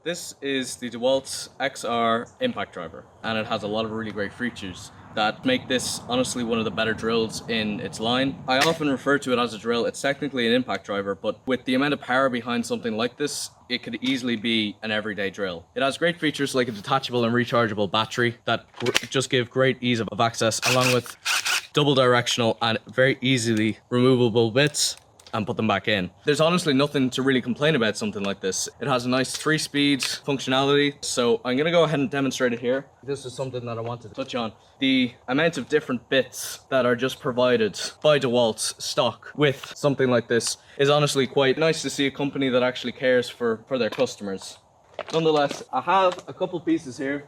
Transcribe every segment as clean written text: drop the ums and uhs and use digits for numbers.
This is the DeWalt XR impact driver, and it has a lot of really great features that make this honestly one of the better drills in its line. I often refer to it as a drill. It's technically an impact driver, but with the amount of power behind something like this, it could easily be an everyday drill. It has great features like a detachable and rechargeable battery that just give great ease of access, along with double directional and very easily removable bits and put them back in. There's honestly nothing to really complain about something like this. It has a nice 3-speed functionality, so I'm gonna go ahead and demonstrate it here. This is something that I wanted to touch on. The amount of different bits that are just provided by DeWalt stock with something like this is honestly quite nice to see a company that actually cares for their customers. Nonetheless, I have a couple pieces here.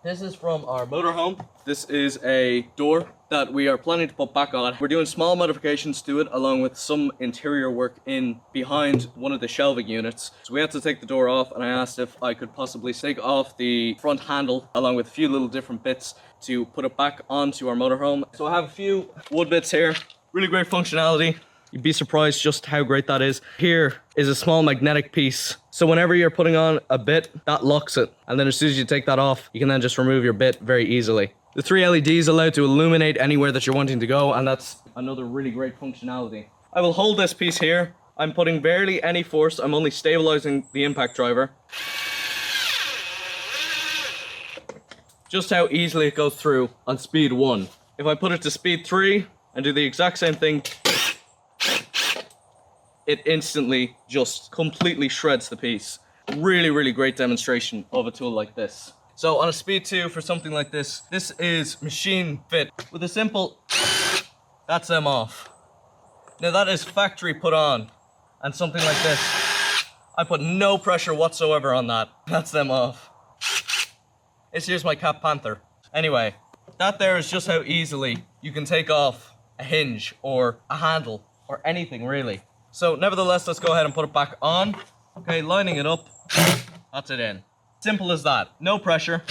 This is from our motorhome. This is a door that we are planning to put back on. We're doing small modifications to it, along with some interior work in behind one of the shelving units. So we had to take the door off, and I asked if I could possibly take off the front handle, along with a few little different bits to put it back onto our motorhome. So I have a few wood bits here. Really great functionality. You'd be surprised just how great that is. Here is a small magnetic piece. So whenever you're putting on a bit, that locks it. And then as soon as you take that off, you can then just remove your bit very easily. The 3 LEDs allow to illuminate anywhere that you're wanting to go, and that's another really great functionality. I will hold this piece here. I'm putting barely any force. I'm only stabilizing the impact driver. Just how easily it goes through on speed 1. If I put it to speed 3 and do the exact same thing, it instantly just completely shreds the piece. Really, really great demonstration of a tool like this. So on a speed 2 for something like this, this is machine fit. With a simple, that's them off. Now that is factory put on, and something like this, I put no pressure whatsoever on that. That's them off. Here's my Cat Panther. Anyway, that there is just how easily you can take off a hinge or a handle or anything really. So nevertheless, let's go ahead and put it back on. Okay, lining it up. That's it in. Simple as that. No pressure.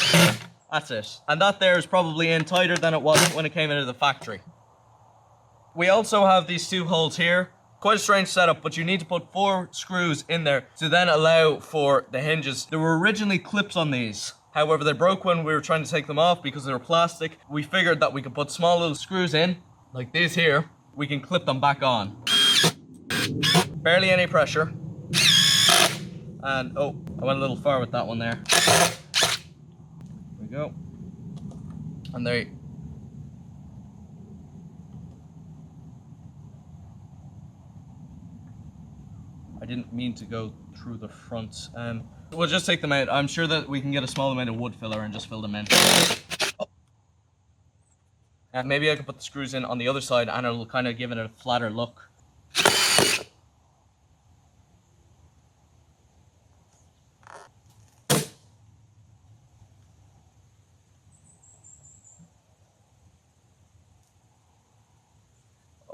That's it. And that there is probably in tighter than it was when it came into the factory. We also have these 2 holes here. Quite a strange setup, but you need to put 4 screws in there to then allow for the hinges. There were originally clips on these. However, they broke when we were trying to take them off because they were plastic. We figured that we could put small little screws in, like these here. We can clip them back on. Barely any pressure. And oh, I went a little far with that one there. There we go. And there. I didn't mean to go through the front. We'll just take them out. I'm sure that we can get a small amount of wood filler and just fill them in. Oh. Maybe I can put the screws in on the other side and it'll kind of give it a flatter look.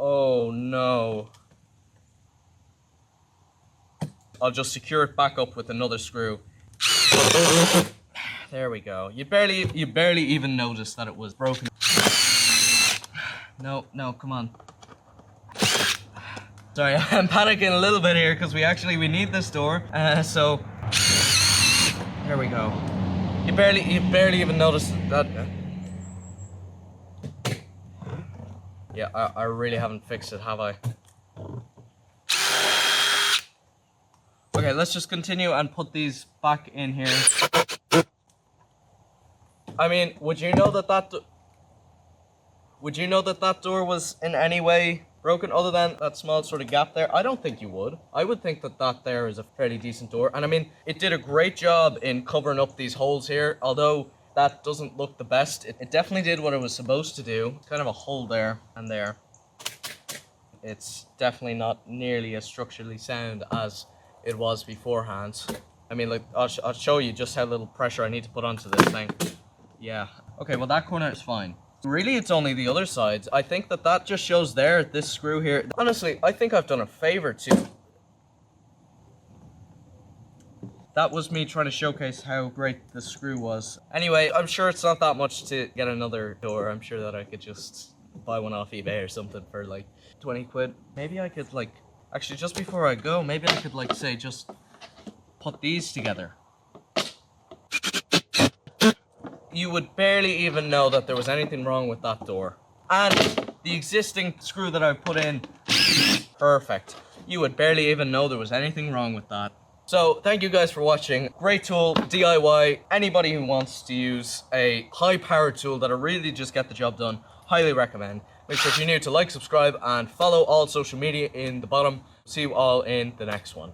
Oh no. I'll just secure it back up with another screw. There we go. You barely even noticed that it was broken. No, come on. Sorry, I'm panicking a little bit here because we need this door. So there we go. You barely even noticed that. Yeah, I really haven't fixed it, have I? Okay, let's just continue and put these back in here. I mean, would you know that that door was in any way broken other than that small sort of gap there? I don't think you would. I would think that that there is a fairly decent door. And I mean, it did a great job in covering up these holes here, although that doesn't look the best. It definitely did what it was supposed to do. It's kind of a hole there and there. It's definitely not nearly as structurally sound as it was beforehand. I mean, like, I'll show you just how little pressure I need to put onto this thing. Yeah. Okay, well, that corner is fine. Really, it's only the other side. I think that just shows there, this screw here. Honestly, I think I've done a favor to. That was me trying to showcase how great the screw was. Anyway, I'm sure it's not that much to get another door. I'm sure that I could just buy one off eBay or something for like 20 quid. Maybe I could like, actually just before I go, maybe I could like say just put these together. you would barely even know that there was anything wrong with that door. And the existing screw that I put in, perfect. You would barely even know there was anything wrong with that. So thank you guys for watching. Great tool, DIY. Anybody who wants to use a high-powered tool that'll really just get the job done, highly recommend. Make sure if you're new to like, subscribe, and follow all social media in the bottom. See you all in the next one.